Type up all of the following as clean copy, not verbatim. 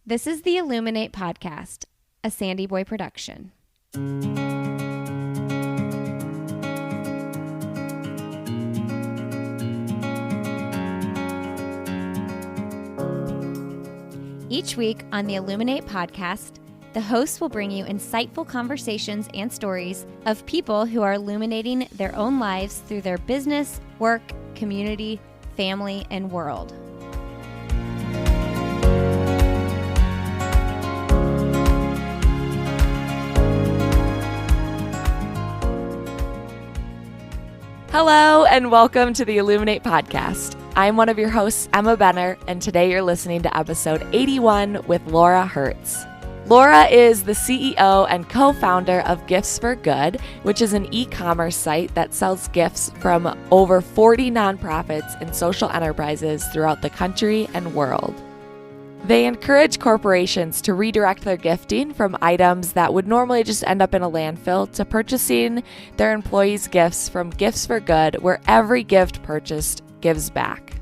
This is the Illuminate podcast, a Sandy Boy production. Each week on the Illuminate podcast, the hosts will bring you insightful conversations and stories of people who are illuminating their own lives through their business, work, community, family, and world. Hello, and welcome to the Illuminate podcast. I'm one of your hosts, Emma Benner, and today you're listening to episode 81 with Laura Hertz. Laura is the CEO and co-founder of Gifts for Good, which is an e-commerce site that sells gifts from over 40 nonprofits and social enterprises throughout the country and world. They encourage corporations to redirect their gifting from items that would normally just end up in a landfill to purchasing their employees' gifts from Gifts for Good, where every gift purchased gives back.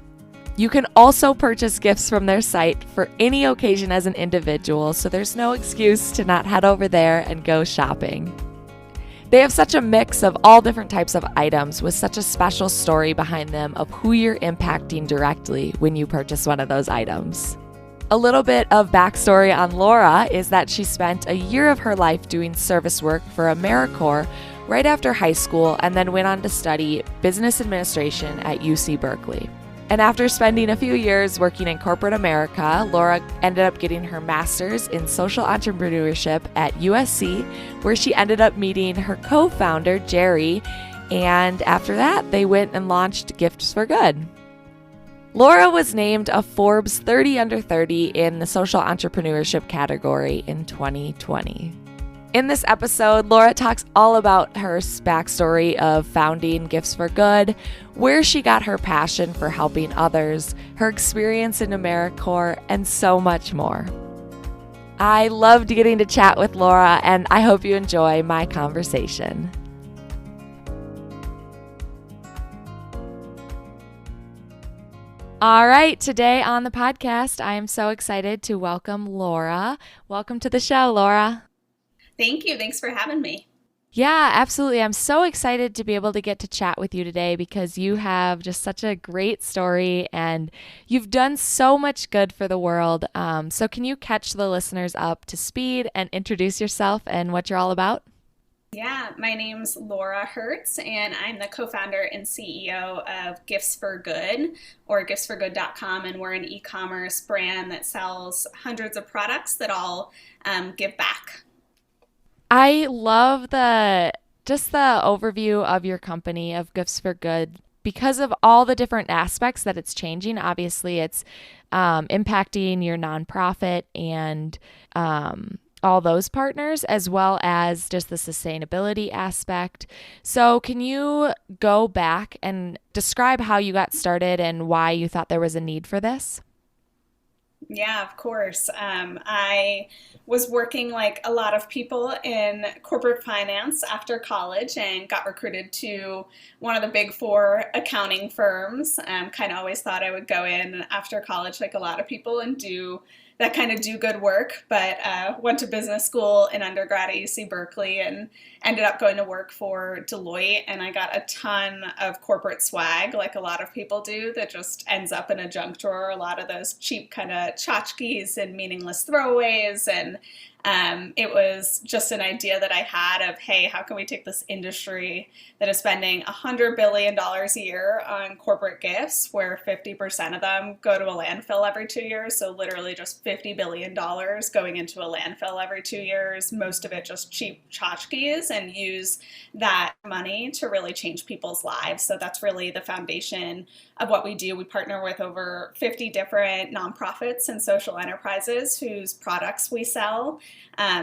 You can also purchase gifts from their site for any occasion as an individual, so there's no excuse to not head over there and go shopping. They have such a mix of all different types of items with such a special story behind them of who you're impacting directly when you purchase one of those items. A little bit of backstory on Laura is that she spent a year of her life doing service work for AmeriCorps right after high school and then went on to study business administration at UC Berkeley. And after spending a few years working in corporate America, Laura ended up getting her master's in social entrepreneurship at USC, where she ended up meeting her co-founder, Jerry, and after that, they went and launched Gifts for Good. Laura was named a Forbes 30 Under 30 in the Social Entrepreneurship category in 2020. In this episode, Laura talks all about her backstory of founding Gifts for Good, where she got her passion for helping others, her experience in AmeriCorps, and so much more. I loved getting to chat with Laura, and I hope you enjoy my conversation. All right, today on the podcast, I am so excited to welcome Laura. Welcome to the show, Laura. Thank you. Thanks for having me. Yeah, absolutely. I'm so excited to be able to get to chat with you today because you have just such a great story and you've done so much good for the world. So can you catch the listeners up to speed and introduce yourself and what you're all about? Yeah, my name's Laura Hertz, and I'm the co-founder and CEO of Gifts for Good, or giftsforgood.com, and we're an e-commerce brand that sells hundreds of products that all give back. I love the overview of your company, of Gifts for Good, because of all the different aspects that it's changing. Obviously, it's impacting your nonprofit and all those partners, as well as just the sustainability aspect. So can you go back and describe how you got started and why you thought there was a need for this? Yeah, of course. I was working like a lot of people in corporate finance after college and got recruited to one of the big four accounting firms. Kind of always thought I would go in after college like a lot of people and do good work, but went to business school in undergrad at UC Berkeley and ended up going to work for Deloitte, and I got a ton of corporate swag like a lot of people do that just ends up in a junk drawer, a lot of those cheap kind of tchotchkes and meaningless throwaways, and it was just an idea that I had of, hey, how can we take this industry that is spending $100 billion a year on corporate gifts, where 50% of them go to a landfill every 2 years, so literally just $50 billion going into a landfill every 2 years, most of it just cheap tchotchkes, and use that money to really change people's lives. So that's really the foundation of what we do. We partner with over 50 different nonprofits and social enterprises whose products we sell.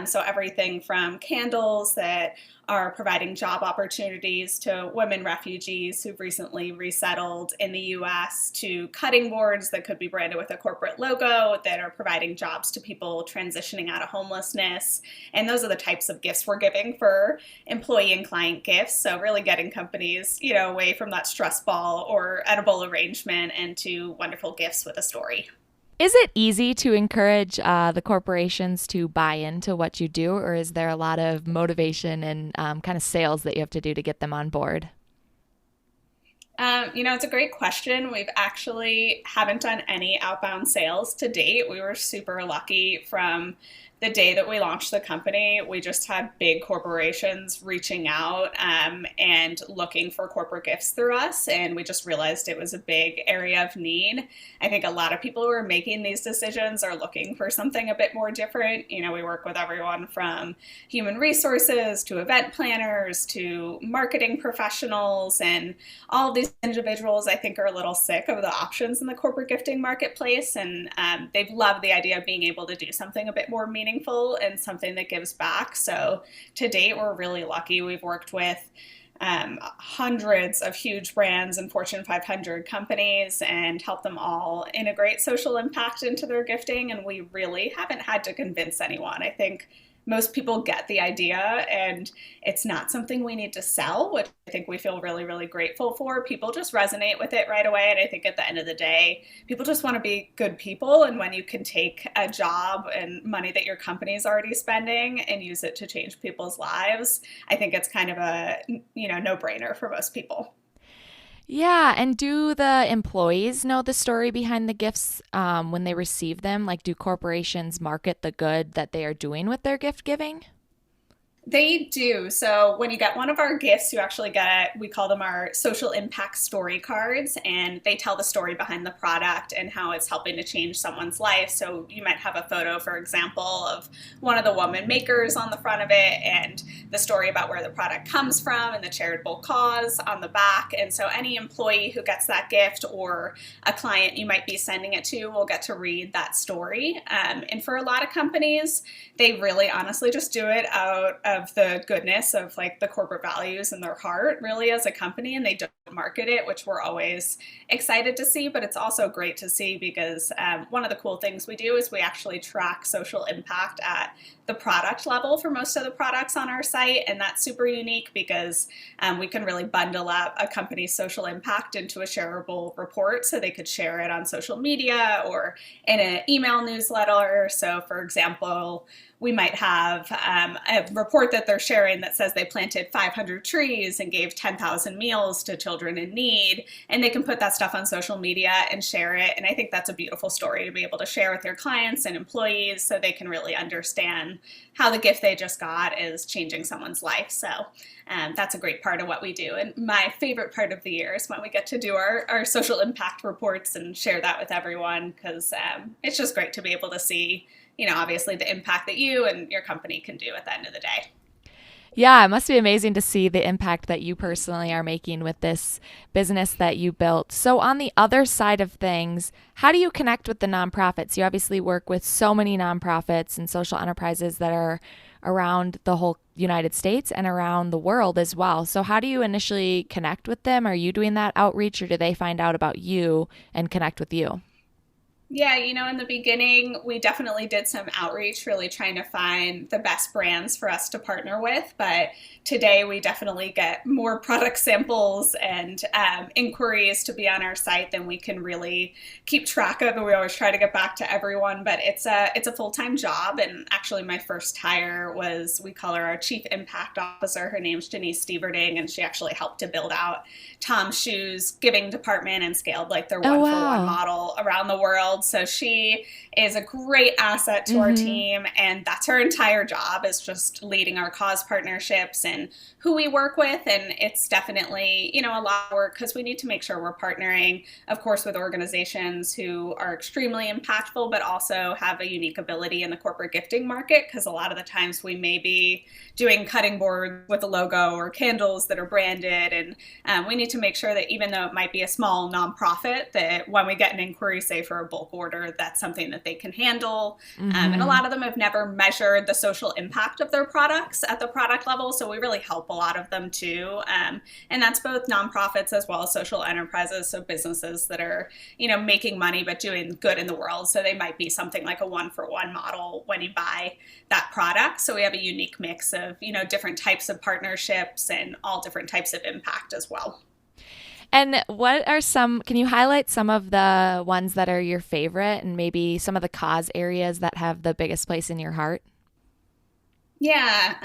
So everything from candles that are providing job opportunities to women refugees who've recently resettled in the U.S., to cutting boards that could be branded with a corporate logo that are providing jobs to people transitioning out of homelessness. And those are the types of gifts we're giving for employee and client gifts. So really getting companies, away from that stress ball or edible arrangement and to wonderful gifts with a story. Is it easy to encourage the corporations to buy into what you do, or is there a lot of motivation and kind of sales that you have to do to get them on board? It's a great question. We've actually haven't done any outbound sales to date. We were super lucky from the day that we launched the company. We just had big corporations reaching out and looking for corporate gifts through us. And we just realized it was a big area of need. I think a lot of people who are making these decisions are looking for something a bit more different. We work with everyone from human resources to event planners to marketing professionals, and all of these individuals, I think, are a little sick of the options in the corporate gifting marketplace. And they've loved the idea of being able to do something a bit more meaningful and something that gives back. So to date, we're really lucky. We've worked with hundreds of huge brands and Fortune 500 companies and helped them all integrate social impact into their gifting. And we really haven't had to convince anyone. I think most people get the idea, and it's not something we need to sell, which I think we feel really, really grateful for. People just resonate with it right away. And I think at the end of the day, people just want to be good people. And when you can take a job and money that your company is already spending and use it to change people's lives, I think it's kind of a, no-brainer for most people. Yeah, and do the employees know the story behind the gifts when they receive them? Like, do corporations market the good that they are doing with their gift giving? They do. So when you get one of our gifts, you actually get, we call them our social impact story cards, and they tell the story behind the product and how it's helping to change someone's life. So you might have a photo, for example, of one of the woman makers on the front of it and the story about where the product comes from and the charitable cause on the back. And so any employee who gets that gift or a client you might be sending it to will get to read that story. And for a lot of companies, they really honestly just do it out of the goodness of like the corporate values in their heart, really, as a company, and they don't market it, which we're always excited to see. But it's also great to see because one of the cool things we do is we actually track social impact at the product level for most of the products on our site. And that's super unique because we can really bundle up a company's social impact into a shareable report so they could share it on social media or in an email newsletter. So for example, we might have a report that they're sharing that says they planted 500 trees and gave 10,000 meals to children in need, and they can put that stuff on social media and share it. And I think that's a beautiful story to be able to share with their clients and employees so they can really understand how the gift they just got is changing someone's life. So that's a great part of what we do. And my favorite part of the year is when we get to do our social impact reports and share that with everyone, because it's just great to be able to see, obviously the impact that you and your company can do at the end of the day. Yeah, it must be amazing to see the impact that you personally are making with this business that you built. So on the other side of things, how do you connect with the nonprofits? You obviously work with so many nonprofits and social enterprises that are around the whole United States and around the world as well. So how do you initially connect with them? Are you doing that outreach, or do they find out about you and connect with you? Yeah, in the beginning, we definitely did some outreach, really trying to find the best brands for us to partner with. But today, we definitely get more product samples and inquiries to be on our site than we can really keep track of. And we always try to get back to everyone, but it's a full-time job. And actually, my first hire was, we call her our Chief Impact Officer. Her name's Janice Steverding, and she actually helped to build out Tom's Shoes giving department and scaled like their one-for-one model around the world. So she is a great asset to our team, and that's her entire job, is just leading our cause partnerships and who we work with. And it's definitely, a lot of work because we need to make sure we're partnering, of course, with organizations who are extremely impactful, but also have a unique ability in the corporate gifting market, because a lot of the times we may be doing cutting boards with a logo or candles that are branded. And we need to make sure that even though it might be a small nonprofit, that when we get an inquiry, say for a bulk order, that's something that they can handle. And a lot of them have never measured the social impact of their products at the product level. So we really help a lot of them too. And that's both nonprofits as well as social enterprises. So businesses that are, making money, but doing good in the world. So they might be something like a one-for-one model when you buy that product. So we have a unique mix of, different types of partnerships and all different types of impact as well. And can you highlight some of the ones that are your favorite and maybe some of the cause areas that have the biggest place in your heart? Yeah,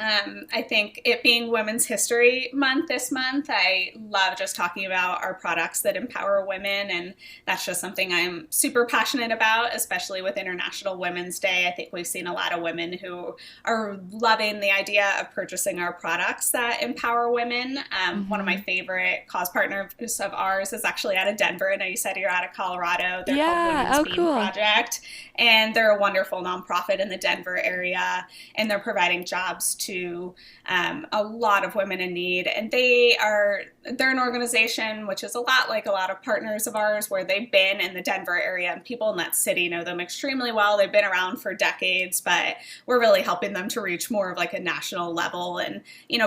I think it being Women's History Month this month, I love just talking about our products that empower women. And that's just something I'm super passionate about, especially with International Women's Day. I think we've seen a lot of women who are loving the idea of purchasing our products that empower women. One of my favorite cause partners of ours is actually out of Denver. I know you said you're out of Colorado. They're called Women's Bean Project. And they're a wonderful nonprofit in the Denver area. And they're providing jobs to a lot of women in need. And they're an organization which is a lot like a lot of partners of ours, where they've been in the Denver area and people in that city know them extremely well. They've been around for decades, but we're really helping them to reach more of like a national level and,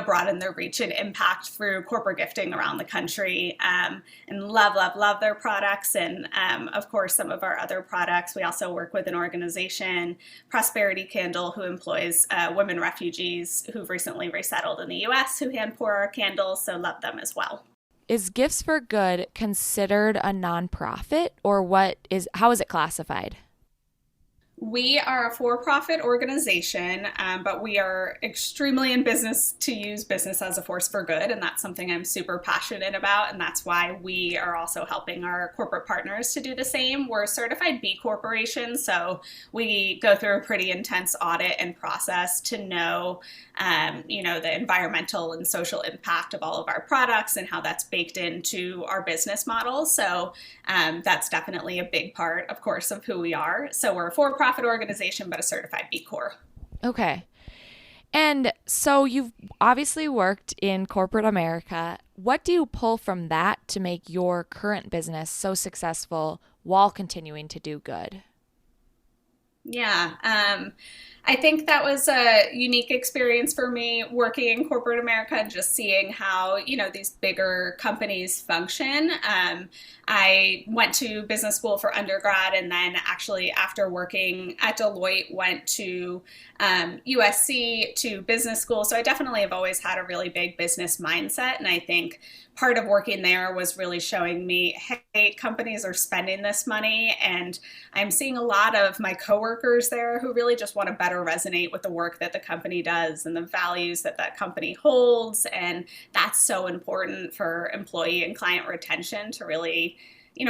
broaden their reach and impact through corporate gifting around the country, and love their products. And of course, some of our other products, we also work with an organization, Prosperity Candle, who employs women refugees who've recently resettled in the U.S. who hand pour our candles, so love them as well. Is Gifts for Good considered a nonprofit, or how is it classified? We are a for-profit organization, but we are extremely in business to use business as a force for good, and that's something I'm super passionate about, and that's why we are also helping our corporate partners to do the same. We're a certified B Corporation, so we go through a pretty intense audit and process to know, the environmental and social impact of all of our products and how that's baked into our business model. So that's definitely a big part, of course, of who we are. So we're a for-profit organization, but a certified B Corp. Okay. And so you've obviously worked in corporate America. What do you pull from that to make your current business so successful while continuing to do good? Yeah, I think that was a unique experience for me working in corporate America and just seeing how, these bigger companies function. I went to business school for undergrad, and then actually after working at Deloitte went to USC to business school. So I definitely have always had a really big business mindset. And I think part of working there was really showing me, hey, companies are spending this money. And I'm seeing a lot of my coworkers there who really just want to better resonate with the work that the company does and the values that that company holds. And that's so important for employee and client retention to really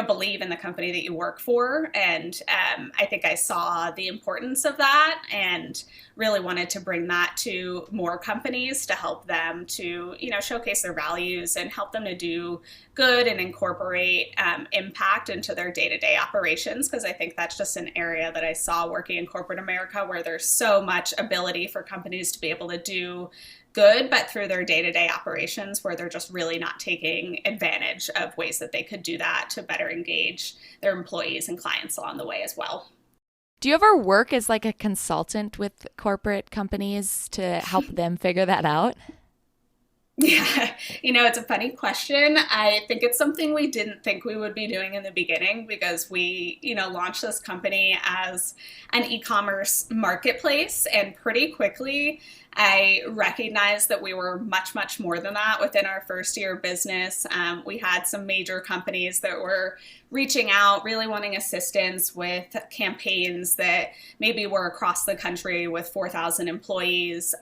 believe in the company that you work for. And I think I saw the importance of that and really wanted to bring that to more companies to help them to, showcase their values and help them to do good and incorporate impact into their day-to-day operations. Because I think that's just an area that I saw working in corporate America where there's so much ability for companies to be able to do good, but through their day-to-day operations where they're just really not taking advantage of ways that they could do that to better engage their employees and clients along the way as well. Do you ever work as like a consultant with corporate companies to help them figure that out? Yeah, it's a funny question. I think it's something we didn't think we would be doing in the beginning because we, launched this company as an e-commerce marketplace, and pretty quickly I recognized that we were much, much more than that within our first year of business. We had some major companies that were reaching out, really wanting assistance with campaigns that maybe were across the country with 4,000 employees.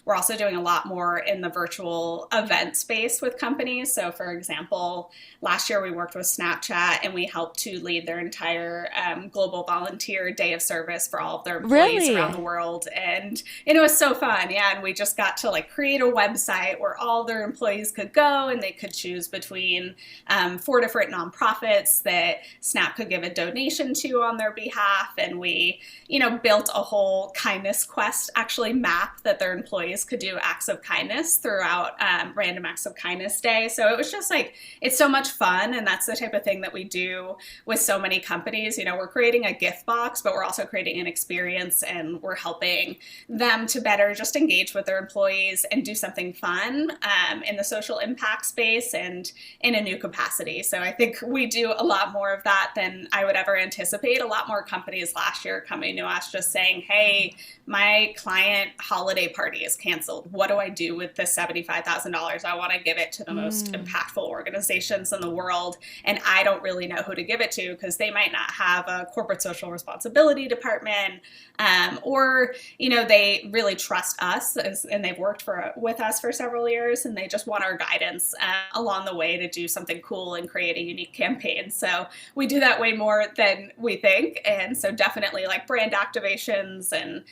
We're also doing a lot more in the virtual event space with companies. So for example, last year we worked with Snapchat and we helped to lead their entire global volunteer day of service for all of their employees around the world. And it was so fun. Yeah. And we just got to create a website where all their employees could go and they could choose between 4 different nonprofits that Snap could give a donation to on their behalf. And we, built a whole kindness quest actually map that their employees could do acts of kindness throughout Random Acts of Kindness Day. So it was just it's so much fun. And that's the type of thing that we do with so many companies. We're creating a gift box, but we're also creating an experience, and we're helping them to better just engage with their employees and do something fun in the social impact space and in a new capacity. So I think we do a lot more of that than I would ever anticipate. A lot more companies last year coming to us just saying, hey, my client holiday party is canceled. What do I do with this $75,000? I want to give it to the most impactful organizations in the world, and I don't really know who to give it to because they might not have a corporate social responsibility department, or they really trust us and they've worked with us for several years, and they just want our guidance along the way to do something cool and create a unique campaign. So we do that way more than we think, and so definitely like brand activations and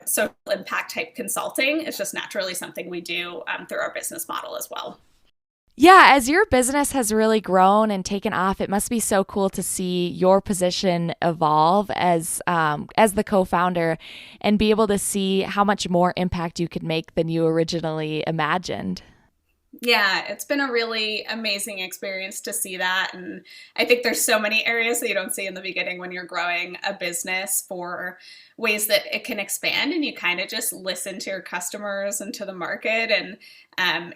social impact type consulting is just naturally something we do through our business model as well. Yeah, as your business has really grown and taken off, it must be so cool to see your position evolve as the co-founder and be able to see how much more impact you could make than you originally imagined. Yeah, it's been a really amazing experience to see that. And I think there's so many areas that you don't see in the beginning when you're growing a business for ways that it can expand, and you kind of just listen to your customers and to the market and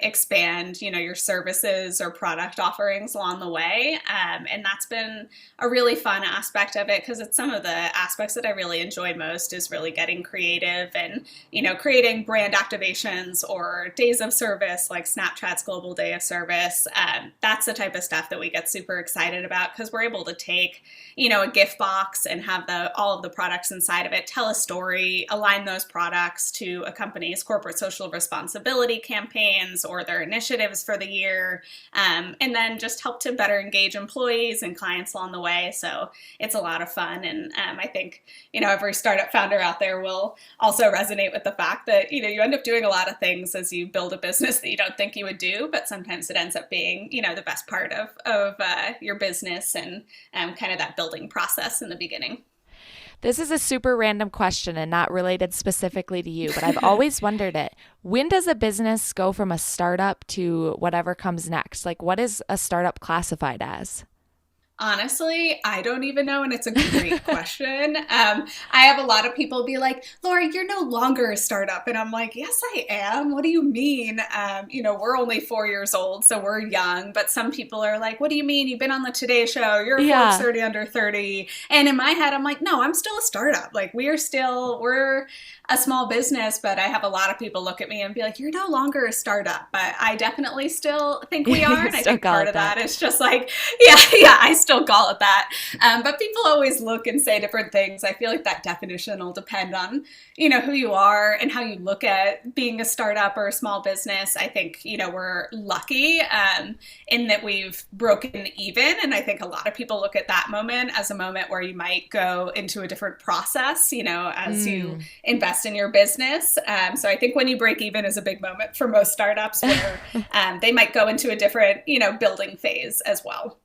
expand, your services or product offerings along the way. And that's been a really fun aspect of it, because it's some of the aspects that I really enjoy most is really getting creative and, creating brand activations or days of service, like Snapchat's Global Day of Service. That's the type of stuff that we get super excited about, because we're able to take, a gift box and have all of the products inside of it, tell a story, align those products to a company's corporate social responsibility campaigns or their initiatives for the year, and then just help to better engage employees and clients along the way. So it's a lot of fun. And I think, every startup founder out there will also resonate with the fact that, you end up doing a lot of things as you build a business that you don't think you would do, but sometimes it ends up being, the best part of your business and kind of that building process in the beginning. This is a super random question and not related specifically to you, but I've always wondered it. When does a business go from a startup to whatever comes next? Like, what is a startup classified as? Honestly, I don't even know, and it's a great question. I have a lot of people be like, Laura, you're no longer a startup. And I'm like, yes, I am. What do you mean? We're only 4 years old, so we're young. But some people are like, what do you mean? You've been on the Today Show. You're a Forbes 30 under 30. And in my head, I'm like, no, I'm still a startup. Like, we're a small business, but I have a lot of people look at me and be like, you're no longer a startup. But I definitely still think we are. And I think part of that is just like, I still call it that. But people always look and say different things. I feel like that definition will depend on, who you are and how you look at being a startup or a small business. I think, we're lucky in that we've broken even. And I think a lot of people look at that moment as a moment where you might go into a different process, as you invest in your business. So I think when you break even is a big moment for most startups where they might go into a different, building phase as well.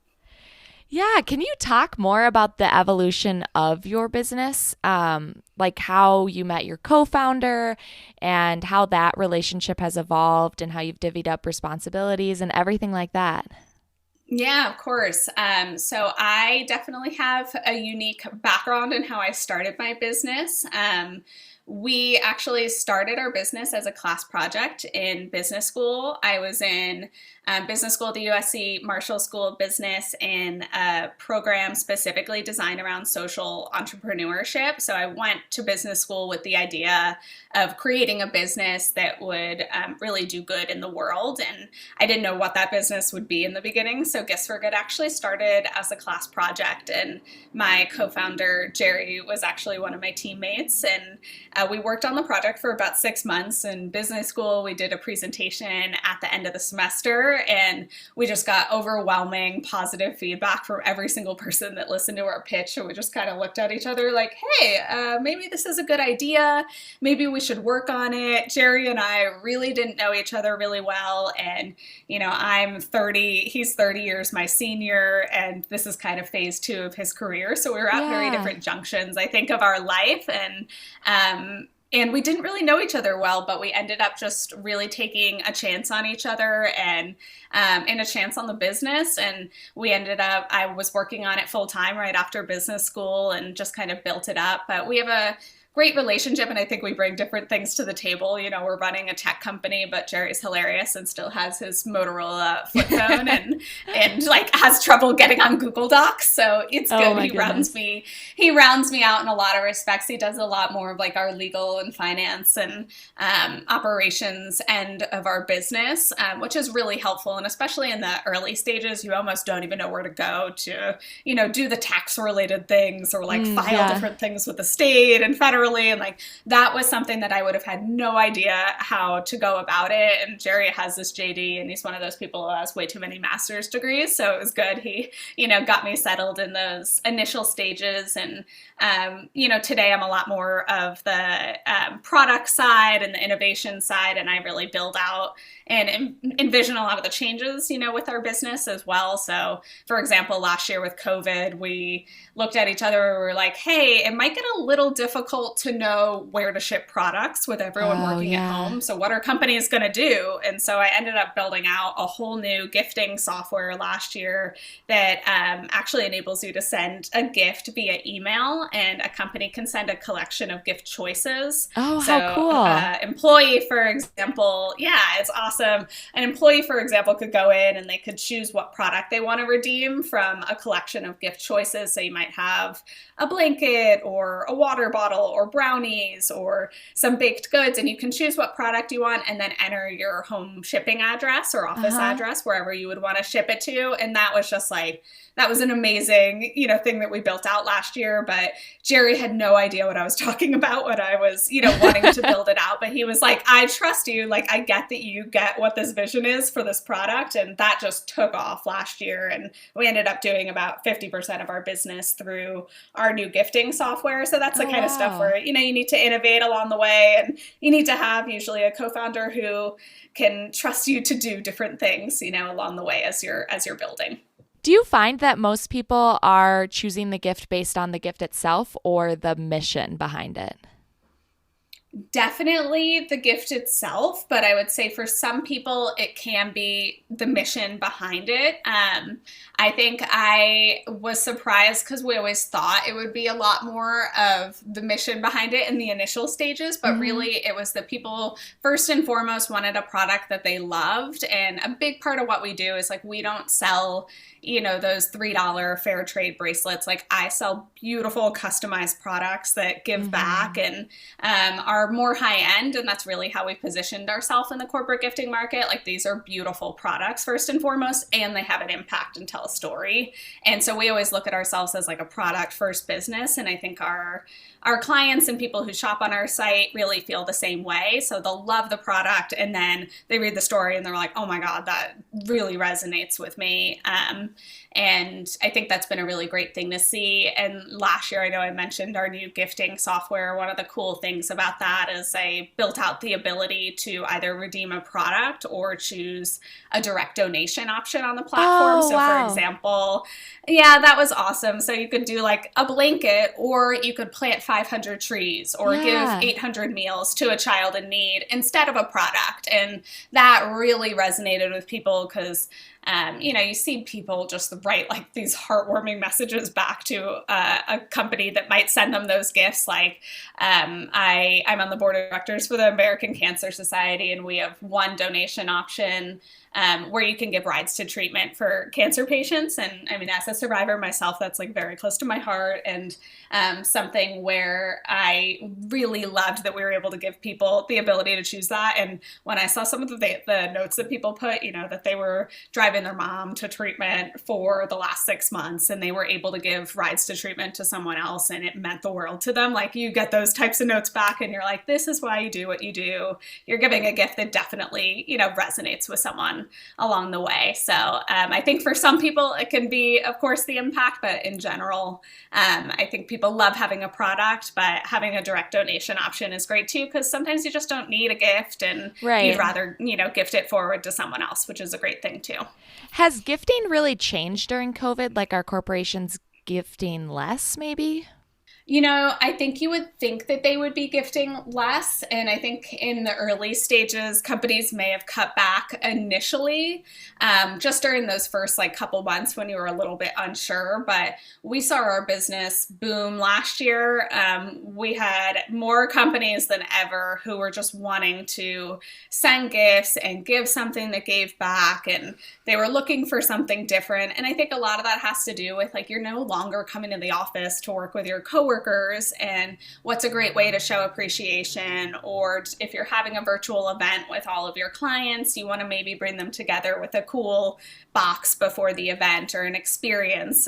Yeah. Can you talk more about the evolution of your business? Like how you met your co-founder and how that relationship has evolved and how you've divvied up responsibilities and everything like that? Yeah, of course. So I definitely have a unique background in how I started my business. We actually started our business as a class project in business school. I was in business school at the USC Marshall School of Business in a program specifically designed around social entrepreneurship. So I went to business school with the idea of creating a business that would really do good in the world. And I didn't know what that business would be in the beginning. So Gifts for Good actually started as a class project. And my co-founder, Jerry, was actually one of my teammates. And we worked on the project for about 6 months. In business school, we did a presentation at the end of the semester, and we just got overwhelming positive feedback from every single person that listened to our pitch. And we just kind of looked at each other like, hey, maybe this is a good idea. Maybe we should work on it. Jerry and I really didn't know each other really well. And, I'm 30, he's 30 years my senior, and this is kind of phase 2 of his career. So we were at very different junctions, I think, of our life. And we didn't really know each other well, but we ended up just really taking a chance on each other and a chance on the business. And I was working on it full time right after business school and just kind of built it up. But we have a great relationship, and I think we bring different things to the table. We're running a tech company, but Jerry's hilarious and still has his Motorola flip phone and like has trouble getting on Google Docs. So it's good. He rounds me out in a lot of respects. He does a lot more of like our legal and finance and operations end of our business, which is really helpful. And especially in the early stages, you almost don't even know where to go to, do the tax related things or like file different things with the state and federally. And like that was something that I would have had no idea how to go about it. And Jerry has this JD, and he's one of those people who has way too many master's degrees. So it was good. He, got me settled in those initial stages. And, today I'm a lot more of the product side and the innovation side. And I really build out and envision a lot of the changes, with our business as well. So for example, last year with COVID, we looked at each other and we were like, hey, it might get a little difficult to know where to ship products with everyone working at home. So what are companies going to do? And so I ended up building out a whole new gifting software last year that actually enables you to send a gift via email, and a company can send a collection of gift choices. Oh, how cool. Employee, for example, it's awesome. An employee, for example, could go in and they could choose what product they want to redeem from a collection of gift choices. So you might have a blanket or a water bottle or brownies or some baked goods, and you can choose what product you want and then enter your home shipping address or office address, wherever you would want to ship it to. And that was just like, that was an amazing, thing that we built out last year. But Jerry had no idea what I was talking about when I was, wanting to build it out. But he was like, I trust you. Like, I get that you get what this vision is for this product. And that just took off last year. And we ended up doing about 50% of our business through our new gifting software. So that's the kind of stuff where, you need to innovate along the way. And you need to have usually a co-founder who can trust you to do different things, along the way as you're building. Do you find that most people are choosing the gift based on the gift itself or the mission behind it? Definitely the gift itself, but I would say for some people it can be the mission behind it. I think I was surprised because we always thought it would be a lot more of the mission behind it in the initial stages, but really it was that people first and foremost wanted a product that they loved. And a big part of what we do is like, we don't sell those $3 fair trade bracelets. Like, I sell beautiful customized products that give back and are more high end. And that's really how we positioned ourselves in the corporate gifting market. Like, these are beautiful products first and foremost, and they have an impact and tell a story. And so we always look at ourselves as like a product first business. And I think our clients and people who shop on our site really feel the same way. So they'll love the product and then they read the story and they're like, oh my God, that really resonates with me. And I think that's been a really great thing to see. And last year, I know I mentioned our new gifting software. One of the cool things about that is I built out the ability to either redeem a product or choose a direct donation option on the platform. For example, that was awesome. So you could do like a blanket, or you could plant 500 trees or give 800 meals to a child in need instead of a product. And that really resonated with people because you see people just write like these heartwarming messages back to a company that might send them those gifts. Like, I'm on the board of directors for the American Cancer Society, and we have one donation option where you can give rides to treatment for cancer patients. And I mean, as a survivor myself, that's like very close to my heart, and something where I really loved that we were able to give people the ability to choose that. And when I saw some of the notes that people put, that they were driving their mom to treatment for the last 6 months and they were able to give rides to treatment to someone else, and it meant the world to them. Like, you get those types of notes back and you're like, this is why you do what you do. You're giving a gift that definitely, resonates with someone along the way. So I think for some people it can be, of course, the impact, but in general, I think people love having a product, but having a direct donation option is great too, because sometimes you just don't need a gift and you'd rather, gift it forward to someone else, which is a great thing too. Has gifting really changed during COVID? Like, are corporations gifting less maybe? I think you would think that they would be gifting less. And I think in the early stages, companies may have cut back initially, just during those first couple months when you were a little bit unsure. But we saw our business boom last year. We had more companies than ever who were just wanting to send gifts and give something that gave back. And they were looking for something different. And I think a lot of that has to do with you're no longer coming to the office to work with your coworkers. And what's a great way to show appreciation? Or if you're having a virtual event with all of your clients, you want to maybe bring them together with a cool box before the event or an experience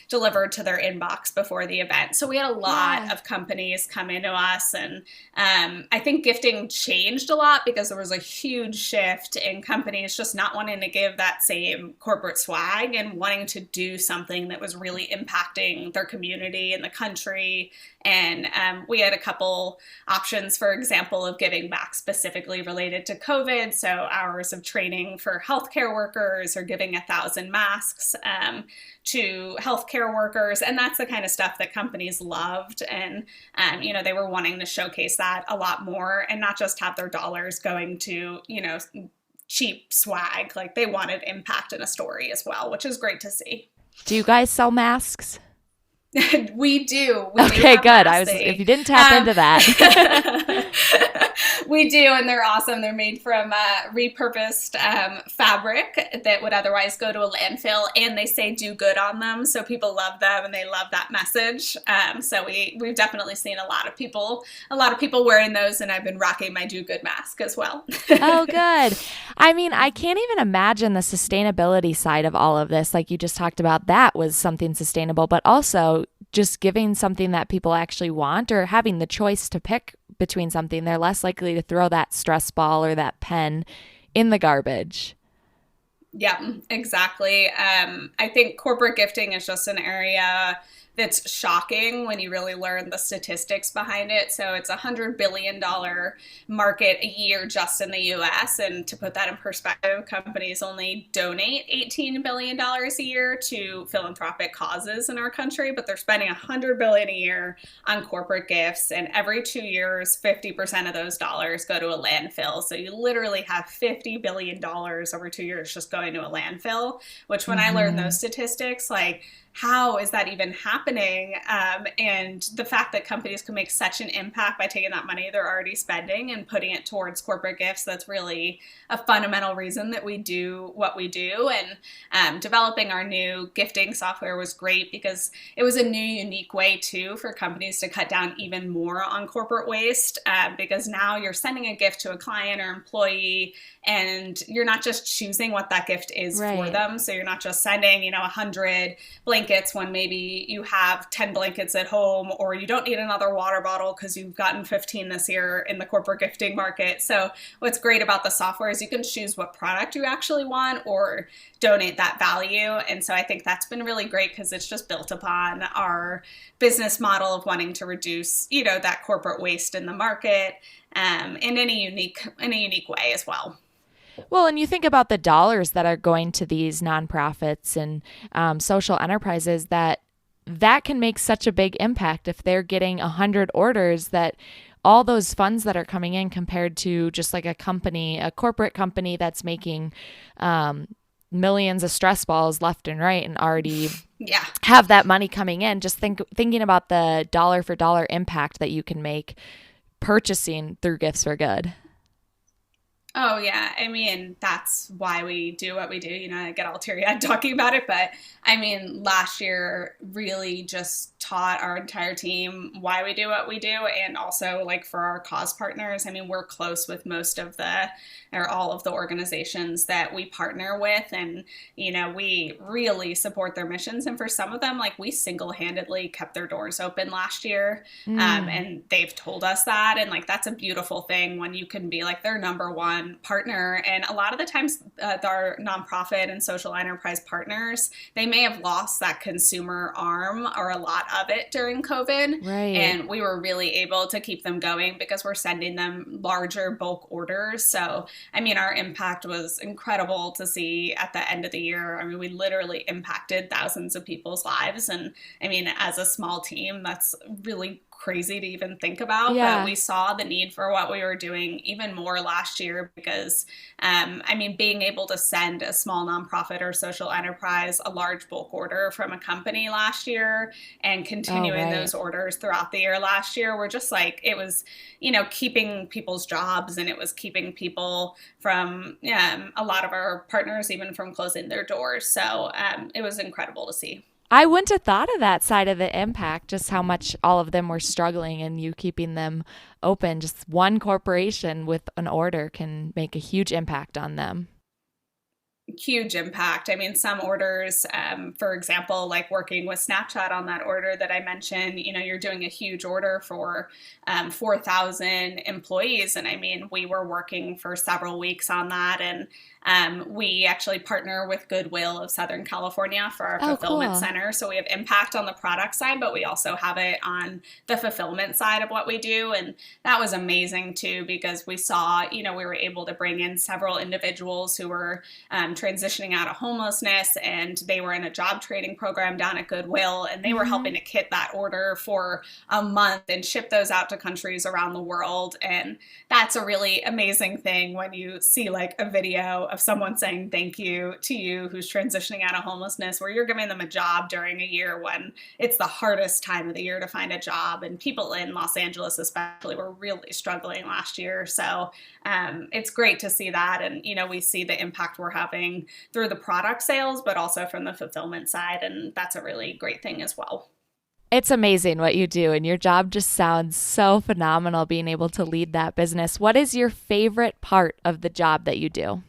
delivered to their inbox before the event. So we had a lot of companies come into us, and I think gifting changed a lot because there was a huge shift in companies just not wanting to give that same corporate swag and wanting to do something that was really impacting their community and the country. And we had a couple options, for example, of giving back specifically related to COVID. So hours of training for healthcare workers, or giving 1,000 masks to healthcare workers. And that's the kind of stuff that companies loved. And, they were wanting to showcase that a lot more and not just have their dollars going to, cheap swag. They wanted impact in a story as well, which is great to see. Do you guys sell masks? We do. Okay, good. If you didn't tap into that. We do, and they're awesome. They're made from repurposed fabric that would otherwise go to a landfill, and they say "do good" on them, so people love them and they love that message. So we've definitely seen a lot of people wearing those, and I've been rocking my "do good" mask as well. Oh, good. I mean, I can't even imagine the sustainability side of all of this. Like you just talked about, that was something sustainable, but also just giving something that people actually want, or having the choice to pick between something. They're less likely to throw that stress ball or that pen in the garbage. Yeah, exactly. I think corporate gifting is just an area that's shocking when you really learn the statistics behind it. So it's a $100 billion market a year just in the US. And to put that in perspective, companies only donate $18 billion a year to philanthropic causes in our country, but they're spending $100 billion a year on corporate gifts. And every 2 years, 50% of those dollars go to a landfill. So you literally have $50 billion over 2 years just going to a landfill, which when I learned those statistics, how is that even happening? And the fact that companies can make such an impact by taking that money they're already spending and putting it towards corporate gifts, that's really a fundamental reason that we do what we do. And developing our new gifting software was great because it was a new, unique way too for companies to cut down even more on corporate waste, because now you're sending a gift to a client or employee, and you're not just choosing what that gift is for them. So you're not just sending, 100 blankets when maybe you have 10 blankets at home, or you don't need another water bottle because you've gotten 15 this year in the corporate gifting market. So what's great about the software is you can choose what product you actually want or donate that value. And so I think that's been really great because it's just built upon our business model of wanting to reduce, that corporate waste in the market in a unique way as well. Well, and you think about the dollars that are going to these nonprofits and social enterprises, that can make such a big impact if they're getting 100 orders, that all those funds that are coming in compared to just like a corporate company that's making millions of stress balls left and right and already have that money coming in. Just thinking about the dollar for dollar impact that you can make purchasing through Gifts for Good. Oh, yeah. I mean, that's why we do what we do. I get all teary-eyed talking about it. But I mean, last year really just taught our entire team why we do what we do. And also for our cause partners, I mean, we're close with all of the organizations that we partner with. And, we really support their missions. And for some of them, we single-handedly kept their doors open last year. And they've told us that. And that's a beautiful thing when you can be their number one one partner. And a lot of the times our nonprofit and social enterprise partners, they may have lost that consumer arm or a lot of it during COVID. Right. And we were really able to keep them going because we're sending them larger bulk orders. So, I mean, our impact was incredible to see at the end of the year. I mean, we literally impacted thousands of people's lives. And I mean, as a small team, that's really crazy to even think about, but we saw the need for what we were doing even more last year because, I mean, being able to send a small nonprofit or social enterprise a large bulk order from a company last year and continuing those orders throughout the year last year were just like, it was, you know, keeping people's jobs, and it was keeping people from, a lot of our partners even from closing their doors. So it was incredible to see. I wouldn't have thought of that side of the impact, just how much all of them were struggling and you keeping them open. Just one corporation with an order can make a huge impact on them. Huge impact. I mean, some orders, for example, like working with Snapchat on that order that I mentioned, you know, you're doing a huge order for 4,000 employees. And I mean, we were working for several weeks on that. And we actually partner with Goodwill of Southern California for our fulfillment center. So we have impact on the product side, but we also have it on the fulfillment side of what we do. And that was amazing too, because we saw, you know, we were able to bring in several individuals who were transitioning out of homelessness, and they were in a job training program down at Goodwill, and they were helping to kit that order for a month and ship those out to countries around the world. And that's a really amazing thing when you see like a video of someone saying thank you to you who's transitioning out of homelessness, where you're giving them a job during a year when it's the hardest time of the year to find a job. And people in Los Angeles especially were really struggling last year. So it's great to see that. And, you know, we see the impact we're having through the product sales, but also from the fulfillment side. And that's a really great thing as well. It's amazing what you do, and your job just sounds so phenomenal being able to lead that business. What is your favorite part of the job that you do?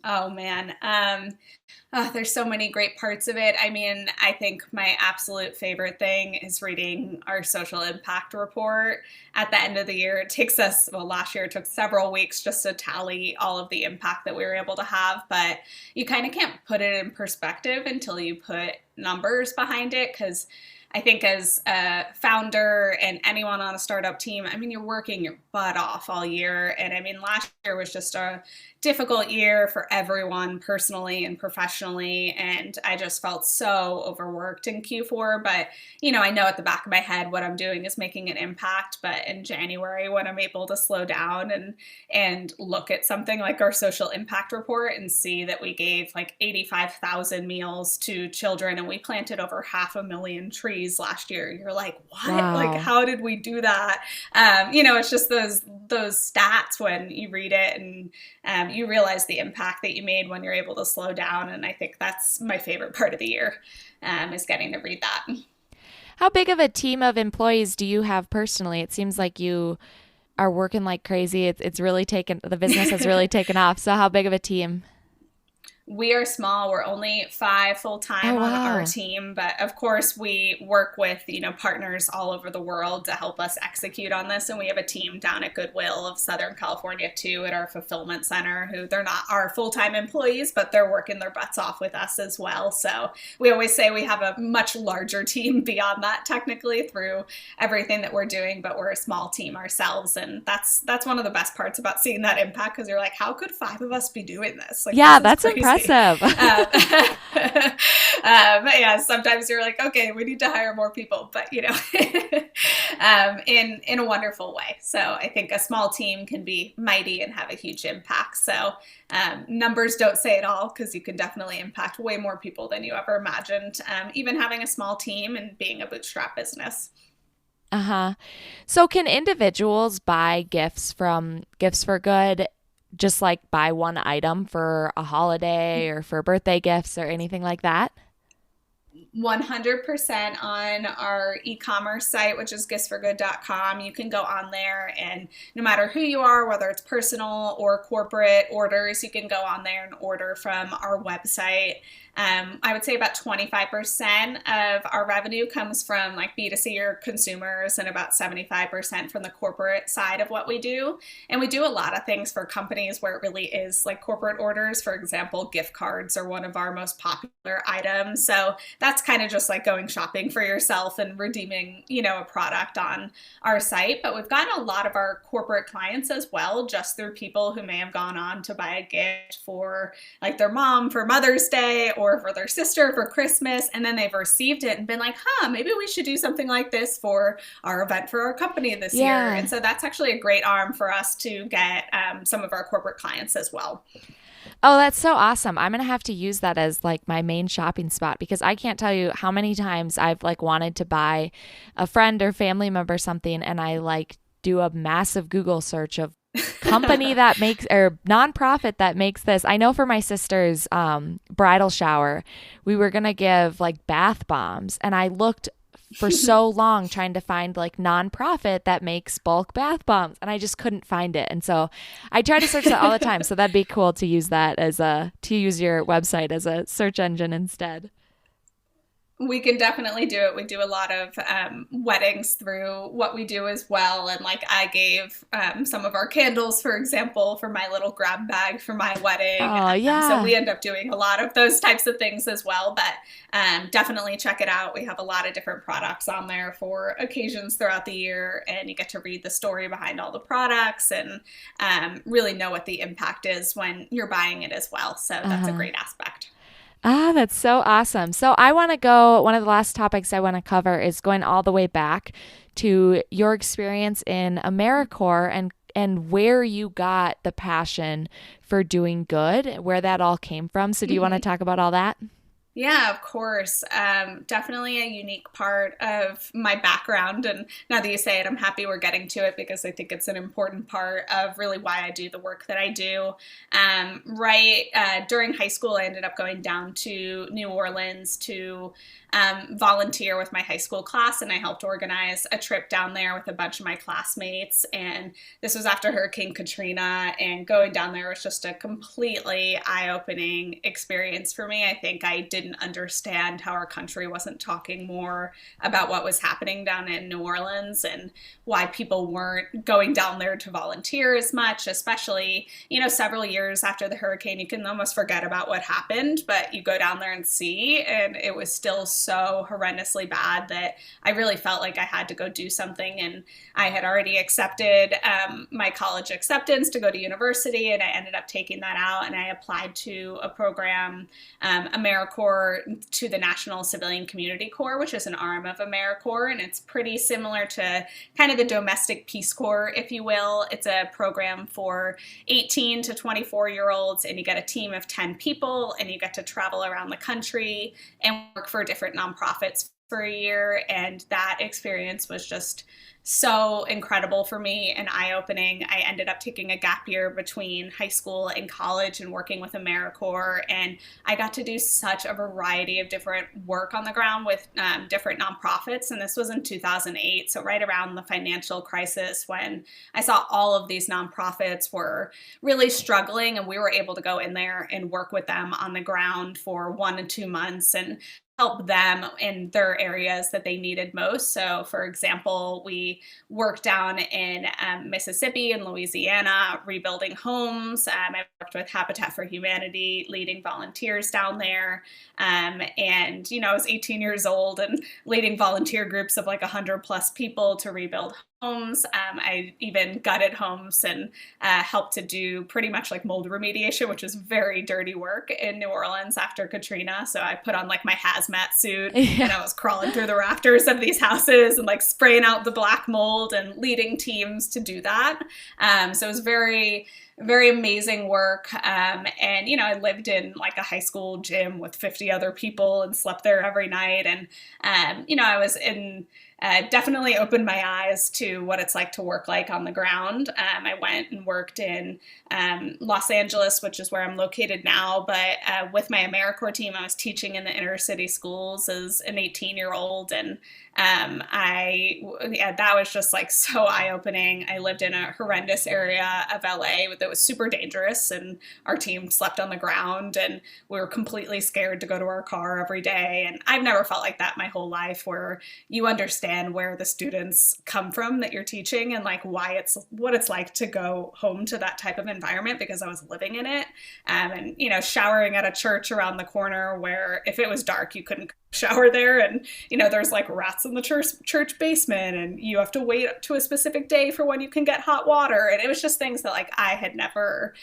Oh, man. There's so many great parts of it. I mean, I think my absolute favorite thing is reading our social impact report at the end of the year. It takes us, well, last year it took several weeks just to tally all of the impact that we were able to have, but you kind of can't put it in perspective until you put numbers behind it, because I think as a founder and anyone on a startup team, I mean, you're working your butt off all year. And I mean, last year was just a difficult year for everyone personally and professionally. And I just felt so overworked in Q4. But, you know, I know at the back of my head what I'm doing is making an impact. But in January, when I'm able to slow down and look at something like our social impact report and see that we gave like 85,000 meals to children and we planted over 500,000 trees last year, you're like, what? Wow. Like, how did we do that? You know, it's just those stats when you read it and you realize the impact that you made when you're able to slow down. And I think that's my favorite part of the year, is getting to read that. How big of a team of employees do you have personally? It seems like you are working like crazy. It's really the business has really taken off. So how big of a team? We are small. We're only 5 full-time on our team, but of course we work with, you know, partners all over the world to help us execute on this. And we have a team down at Goodwill of Southern California too, at our fulfillment center, who they're not our full-time employees, but they're working their butts off with us as well. So we always say we have a much larger team beyond that technically through everything that we're doing, but we're a small team ourselves. And that's one of the best parts about seeing that impact, because you're like, how could 5 of us be doing this? Like, yeah, this that's crazy. Impressive. But yeah, sometimes you're like, okay, we need to hire more people, but you know, in a wonderful way. So I think a small team can be mighty and have a huge impact. So numbers don't say it all, because you can definitely impact way more people than you ever imagined, even having a small team and being a bootstrap business. So can individuals buy gifts from Gifts for Good, just like buy one item for a holiday or for birthday gifts or anything like that? 100% on our e-commerce site, which is giftsforgood.com. You can go on there, and no matter who you are, whether it's personal or corporate orders, you can go on there and order from our website. I would say about 25% of our revenue comes from like B2C or consumers, and about 75% from the corporate side of what we do. And we do a lot of things for companies where it really is like corporate orders. For example, gift cards are one of our most popular items. So that's kind of just like going shopping for yourself and redeeming, a product on our site. But we've gotten a lot of our corporate clients as well, just through people who may have gone on to buy a gift for like their mom for Mother's Day or for their sister for Christmas, and then they've received it and been like, maybe we should do something like this for our event for our company this year. And so that's actually a great arm for us to get some of our corporate clients as well. Oh, that's so awesome. I'm going to have to use that as like my main shopping spot, because I can't tell you how many times I've like wanted to buy a friend or family member something, and I like do a massive Google search of company that makes, or nonprofit that makes this. I know for my sister's bridal shower, we were going to give like bath bombs, and I looked for so long trying to find like nonprofit that makes bulk bath bombs, and I just couldn't find it. And so I try to search that all the time. So that'd be cool to use that to use your website as a search engine instead. We can definitely do it. We do a lot of weddings through what we do as well. And like I gave some of our candles, for example, for my little grab bag for my wedding. Oh, yeah. So we end up doing a lot of those types of things as well. But definitely check it out. We have a lot of different products on there for occasions throughout the year. And you get to read the story behind all the products and really know what the impact is when you're buying it as well. So that's a great aspect. That's so awesome. So I want to go, one of the last topics I want to cover is going all the way back to your experience in AmeriCorps and where you got the passion for doing good, where that all came from. So do you want to talk about all that? Yeah, of course. Definitely a unique part of my background. And now that you say it, I'm happy we're getting to it, because I think it's an important part of really why I do the work that I do. During high school, I ended up going down to New Orleans to volunteer with my high school class, and I helped organize a trip down there with a bunch of my classmates. And this was after Hurricane Katrina, and going down there was just a completely eye-opening experience for me. I think I didn't understand how our country wasn't talking more about what was happening down in New Orleans and why people weren't going down there to volunteer as much, especially, several years after the hurricane. You can almost forget about what happened, but you go down there and see, and it was still so horrendously bad that I really felt like I had to go do something. And I had already accepted my college acceptance to go to university, and I ended up taking that out, and I applied to a program, AmeriCorps, to the National Civilian Community Corps, which is an arm of AmeriCorps, and it's pretty similar to kind of the domestic Peace Corps, if you will. It's a program for 18 to 24-year-olds, and you get a team of 10 people, and you get to travel around the country and work for different nonprofits for a year. And that experience was just so incredible for me and eye-opening. I ended up taking a gap year between high school and college and working with AmeriCorps, and I got to do such a variety of different work on the ground with different nonprofits. And this was in 2008, so right around the financial crisis, when I saw all of these nonprofits were really struggling, and we were able to go in there and work with them on the ground for 1 to 2 months and help them in their areas that they needed most. So, for example, we worked down in Mississippi and Louisiana, rebuilding homes. I worked with Habitat for Humanity, leading volunteers down there. And, I was 18 years old and leading volunteer groups of like 100 plus people to rebuild homes. I even gutted homes and helped to do pretty much like mold remediation, which is very dirty work in New Orleans after Katrina. So I put on like my hazmat suit and I was crawling through the rafters of these houses and like spraying out the black mold and leading teams to do that. So it was very, very amazing work. And, I lived in like a high school gym with 50 other people and slept there every night. And, I was in definitely opened my eyes to what it's like to work like on the ground. I went and worked in Los Angeles, which is where I'm located now. But with my AmeriCorps team, I was teaching in the inner city schools as an 18-year-old. And that was just like so eye-opening. I lived in a horrendous area of LA that was super dangerous, and our team slept on the ground, and we were completely scared to go to our car every day. And I've never felt like that my whole life, where you understand where the students come from that you're teaching and like what it's like to go home to that type of environment, because I was living in it. And showering at a church around the corner where if it was dark, you couldn't shower there, and there's like rats in the church basement, and you have to wait to a specific day for when you can get hot water. And it was just things that like I had never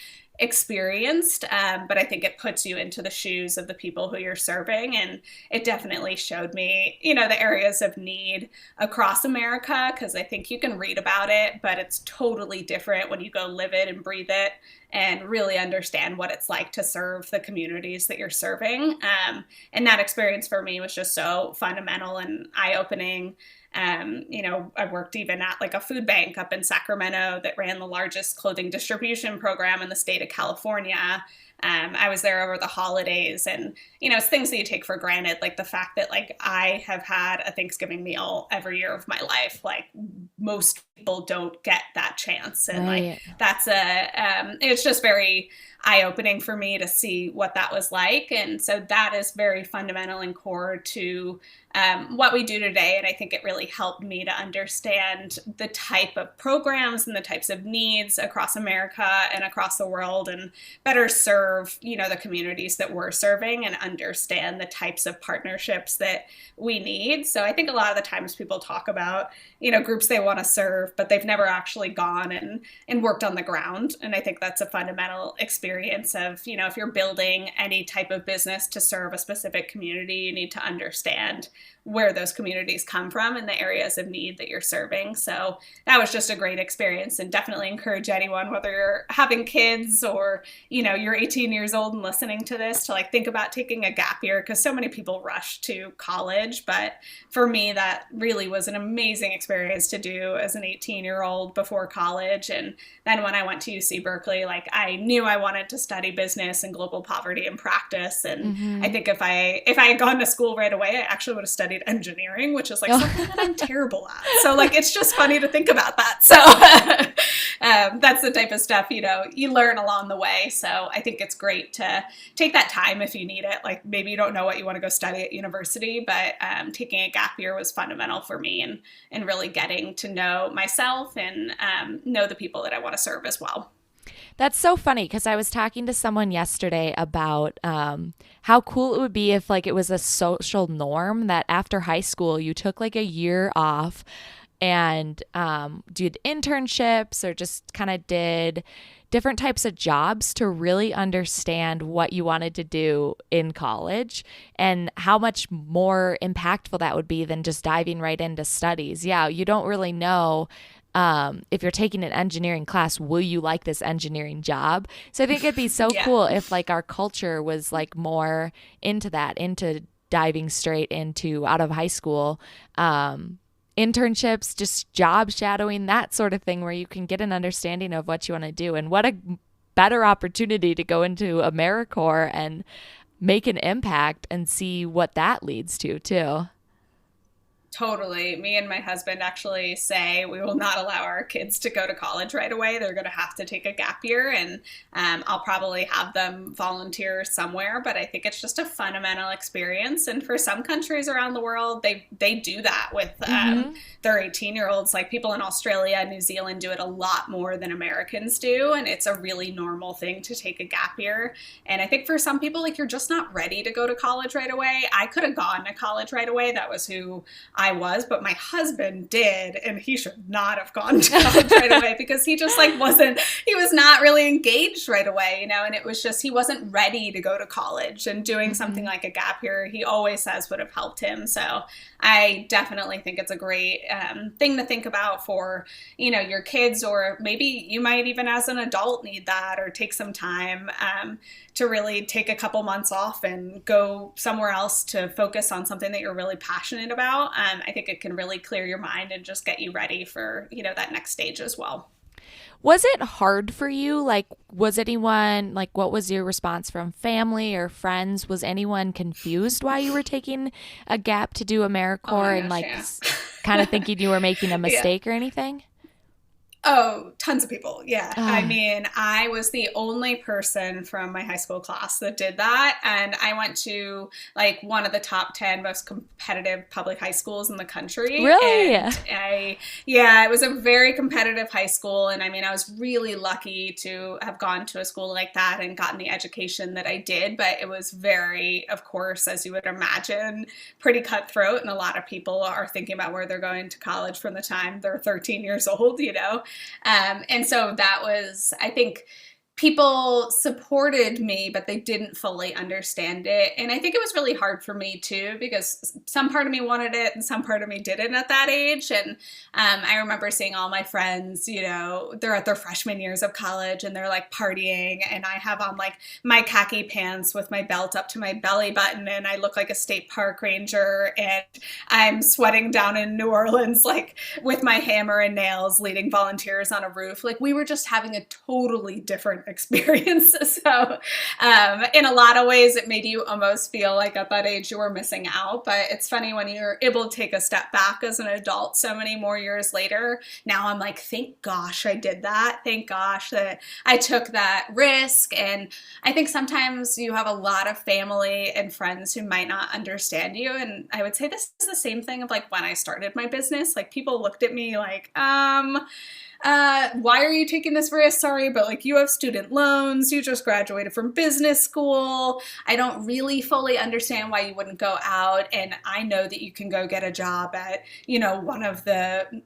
experienced, but I think it puts you into the shoes of the people who you're serving. And it definitely showed me the areas of need across America, because I think you can read about it, but it's totally different when you go live it and breathe it and really understand what it's like to serve the communities that you're serving. And that experience for me was just so fundamental and eye-opening. I worked even at like a food bank up in Sacramento that ran the largest clothing distribution program in the state of California. I was there over the holidays, and, it's things that you take for granted, like the fact that like I have had a Thanksgiving meal every year of my life. Like most people don't get that chance. And right. like that's it's just very eye-opening for me to see what that was like. And so that is very fundamental and core to what we do today. And I think it really helped me to understand the type of programs and the types of needs across America and across the world, and better serve, the communities that we're serving, and understand the types of partnerships that we need. So I think a lot of the times people talk about, groups they want to serve, but they've never actually gone and worked on the ground. And I think that's a fundamental experience of, if you're building any type of business to serve a specific community, you need to understand where those communities come from and the areas of need that you're serving. So that was just a great experience, and definitely encourage anyone, whether you're having kids or, you're 18 years old and listening to this, to like think about taking a gap year, because so many people rush to college. But for me, that really was an amazing experience to do as an 18-year-old before college. And then when I went to UC Berkeley, like I knew I wanted to study business and global poverty and practice. And I think if I had gone to school right away, I actually would have studied engineering, which is like something that I'm terrible at. So like, it's just funny to think about that. So that's the type of stuff, you learn along the way. So I think it's great to take that time if you need it. Like maybe you don't know what you want to go study at university, but taking a gap year was fundamental for me, and really getting to know myself and know the people that I want to serve as well. That's so funny, because I was talking to someone yesterday about how cool it would be if like it was a social norm that after high school you took like a year off and did internships or just kind of did different types of jobs to really understand what you wanted to do in college, and how much more impactful that would be than just diving right into studies. Yeah, you don't really know if you're taking an engineering class, will you like this engineering job? So I think it'd be so cool if like our culture was like more into that, into diving straight into out of high school, internships, just job shadowing, that sort of thing, where you can get an understanding of what you want to do. And what a better opportunity to go into AmeriCorps and make an impact and see what that leads to too. Totally. Me and my husband actually say we will not allow our kids to go to college right away. They're going to have to take a gap year, and I'll probably have them volunteer somewhere. But I think it's just a fundamental experience. And for some countries around the world, they do that with their 18-year-olds. Like people in Australia and New Zealand do it a lot more than Americans do. And it's a really normal thing to take a gap year. And I think for some people, like you're just not ready to go to college right away. I could have gone to college right away. That was who I was, but my husband did, and he should not have gone to college right away, because he just like he was not really engaged right away, and it was just, he wasn't ready to go to college, and doing something like a gap year, he always says, would have helped him. So I definitely think it's a great thing to think about for, your kids, or maybe you might even as an adult need that, or take some time to really take a couple months off and go somewhere else to focus on something that you're really passionate about. I think it can really clear your mind and just get you ready for, that next stage as well. Was it hard for you? Like, was anyone, like, what was your response from family or friends? Was anyone confused why you were taking a gap to do AmeriCorps and kind of thinking you were making a mistake or anything? Oh, tons of people. Yeah. I mean, I was the only person from my high school class that did that. And I went to like one of the top 10 most competitive public high schools in the country. Really? And it was a very competitive high school. And I mean, I was really lucky to have gone to a school like that and gotten the education that I did. But it was very, of course, as you would imagine, pretty cutthroat. And a lot of people are thinking about where they're going to college from the time they're 13 years old, And so that was, I think, people supported me, but they didn't fully understand it. And I think it was really hard for me too, because some part of me wanted it and some part of me didn't at that age. And I remember seeing all my friends, they're at their freshman years of college and they're like partying, and I have on like my khaki pants with my belt up to my belly button, and I look like a state park ranger, and I'm sweating down in New Orleans, like with my hammer and nails leading volunteers on a roof. Like, we were just having a totally different experience. So in a lot of ways, it made you almost feel like at that age you were missing out. But it's funny when you're able to take a step back as an adult so many more years later. Now I'm like, thank gosh I did that. Thank gosh that I took that risk. And I think sometimes you have a lot of family and friends who might not understand you. And I would say this is the same thing of like when I started my business. Like, people looked at me like, why are you taking this risk? Sorry, but like, you have student loans, you just graduated from business school. I don't really fully understand why you wouldn't go out. And I know that you can go get a job at, one of the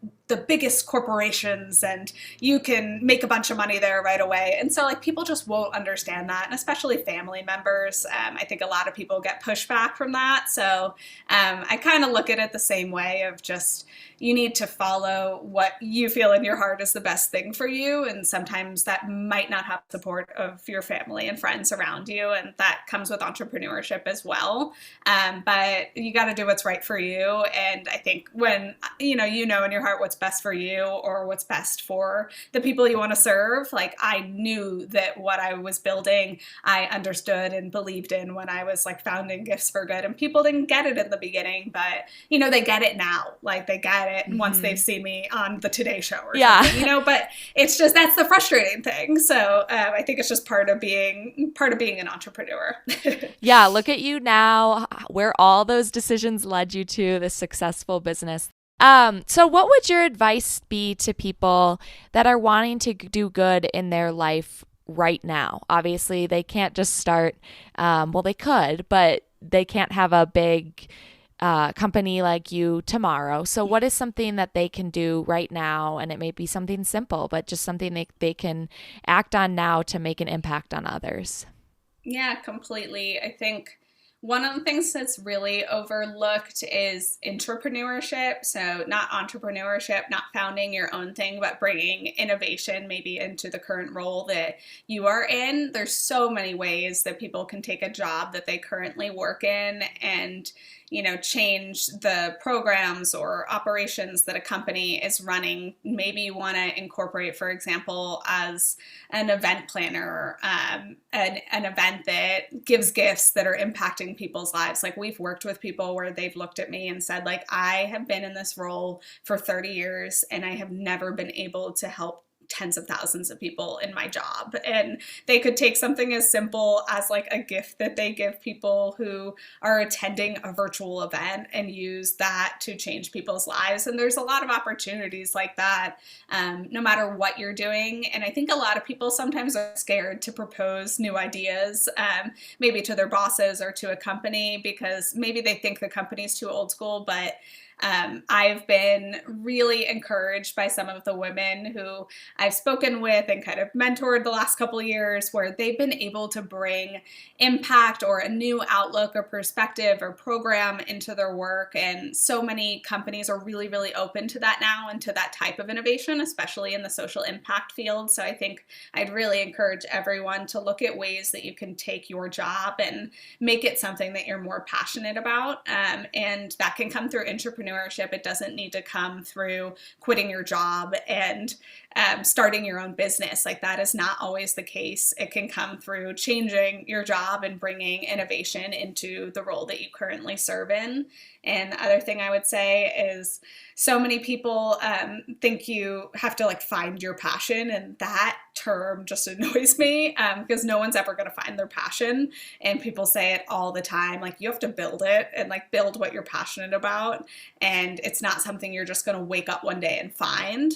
biggest corporations, and you can make a bunch of money there right away. And so like, people just won't understand that. And especially family members. I think a lot of people get pushback from that. So I kind of look at it the same way of just, you need to follow what you feel in your heart is the best thing for you. And sometimes that might not have support of your family and friends around you. And that comes with entrepreneurship as well. But you got to do what's right for you. And I think when, in your heart what's best for you or what's best for the people you want to serve, like, I knew that what I was building, I understood and believed in when I was like founding Gifts for Good. And people didn't get it in the beginning, but, they get it now. Like, they get it once they've seen me on the Today Show or something, but it's just, that's the frustrating thing. So I think it's just part of being an entrepreneur. Yeah. Look at you now, where all those decisions led you to this successful business. So what would your advice be to people that are wanting to do good in their life right now? Obviously, they can't just start, they could, but they can't have a big company like you tomorrow. So what is something that they can do right now? And it may be something simple, but just something they can act on now to make an impact on others. Yeah, completely. I think one of the things that's really overlooked is entrepreneurship. So not entrepreneurship, not founding your own thing, but bringing innovation maybe into the current role that you are in. There's so many ways that people can take a job that they currently work in and change the programs or operations that a company is running. Maybe you want to incorporate, for example, as an event planner, an event that gives gifts that are impacting people's lives. Like, we've worked with people where they've looked at me and said, like, I have been in this role for 30 years and I have never been able to help tens of thousands of people in my job. And they could take something as simple as like a gift that they give people who are attending a virtual event and use that to change people's lives. And there's a lot of opportunities like that, no matter what you're doing. And I think a lot of people sometimes are scared to propose new ideas, maybe to their bosses or to a company, because maybe they think the company's too old school. But I've been really encouraged by some of the women who I've spoken with and kind of mentored the last couple of years, where they've been able to bring impact or a new outlook or perspective or program into their work. And so many companies are really, really open to that now and to that type of innovation, especially in the social impact field. So I think I'd really encourage everyone to look at ways that you can take your job and make it something that you're more passionate about. And that can come through entrepreneurship entrepreneurship, it doesn't need to come through quitting your job and starting your own business. Like, that is not always the case. It can come through changing your job and bringing innovation into the role that you currently serve in. And the other thing I would say is, so many people think you have to like find your passion, and that term just annoys me because no one's ever going to find their passion. And people say it all the time, like, you have to build it and like build what you're passionate about. And it's not something you're just going to wake up one day and find.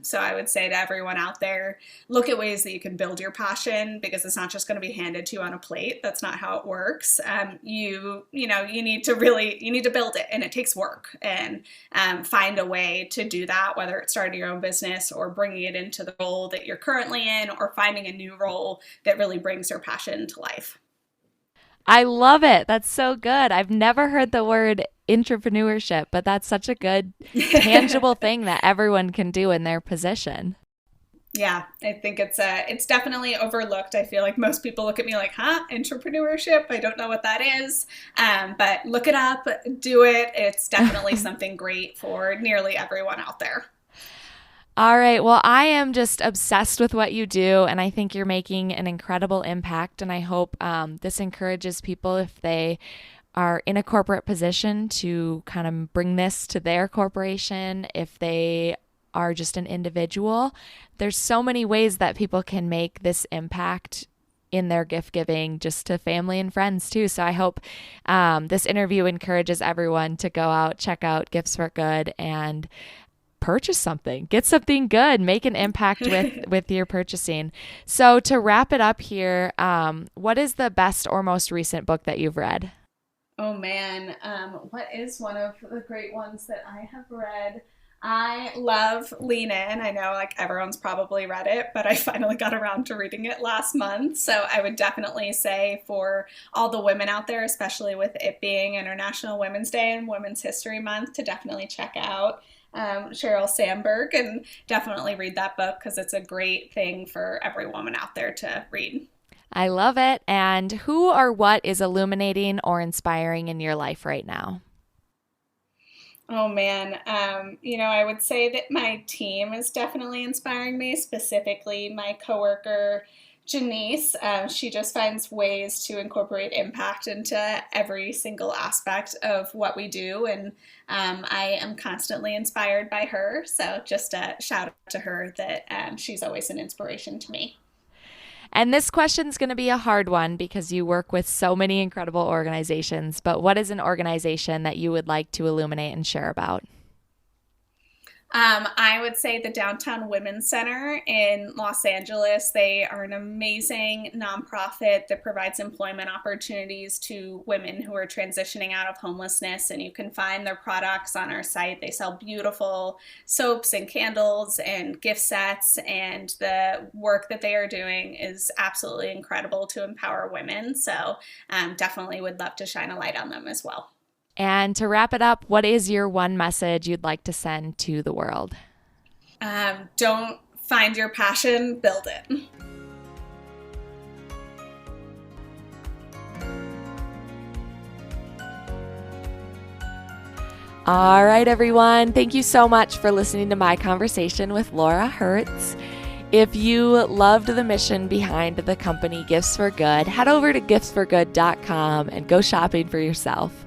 So I would say to everyone out there, look at ways that you can build your passion, because it's not just going to be handed to you on a plate. That's not how it works. You need to build it, and it takes work, and find a way to do that, whether it's starting your own business or bringing it into the role that you're currently in, or finding a new role that really brings your passion to life. I love it. That's so good. I've never heard the word entrepreneurship, but that's such a good tangible thing that everyone can do in their position. Yeah, I think it's definitely overlooked. I feel like most people look at me like, entrepreneurship? I don't know what that is. But look it up, do it. It's definitely something great for nearly everyone out there. All right. Well, I am just obsessed with what you do, and I think you're making an incredible impact. And I hope this encourages people, if they are in a corporate position, to kind of bring this to their corporation. If they are just an individual, there's so many ways that people can make this impact in their gift giving, just to family and friends too. So I hope this interview encourages everyone to go out, check out Gifts for Good, and purchase something, get something good, make an impact with your purchasing. So to wrap it up here, what is the best or most recent book that you've read? Oh man, what is one of the great ones that I have read? I love Lean In. I know like everyone's probably read it, but I finally got around to reading it last month. So I would definitely say, for all the women out there, especially with it being International Women's Day and Women's History Month, to definitely check out Sheryl Sandberg, and definitely read that book, because it's a great thing for every woman out there to read. I love it. And who or what is illuminating or inspiring in your life right now? Oh man, I would say that my team is definitely inspiring me, specifically my coworker, Janice. She just finds ways to incorporate impact into every single aspect of what we do, and I am constantly inspired by her. So just a shout out to her that she's always an inspiration to me. And this question is going to be a hard one, because you work with so many incredible organizations, but what is an organization that you would like to illuminate and share about? I would say the Downtown Women's Center in Los Angeles. They are an amazing nonprofit that provides employment opportunities to women who are transitioning out of homelessness, and you can find their products on our site. They sell beautiful soaps and candles and gift sets, and the work that they are doing is absolutely incredible to empower women. So definitely would love to shine a light on them as well. And to wrap it up, what is your one message you'd like to send to the world? Don't find your passion, build it. All right, everyone. Thank you so much for listening to my conversation with Laura Hertz. If you loved the mission behind the company Gifts for Good, head over to giftsforgood.com and go shopping for yourself.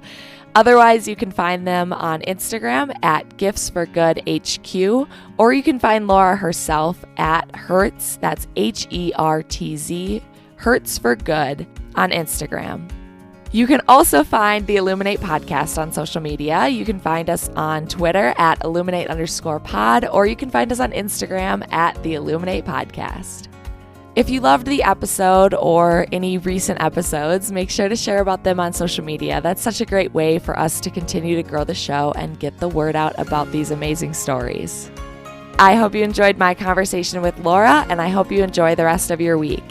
Otherwise, you can find them on Instagram at giftsforgoodhq, or you can find Laura herself at Hertz, that's Hertz, Hertz for Good on Instagram. You can also find the Illuminate podcast on social media. You can find us on Twitter at Illuminate_pod, or you can find us on Instagram at the Illuminate podcast. If you loved the episode or any recent episodes, make sure to share about them on social media. That's such a great way for us to continue to grow the show and get the word out about these amazing stories. I hope you enjoyed my conversation with Laura, and I hope you enjoy the rest of your week.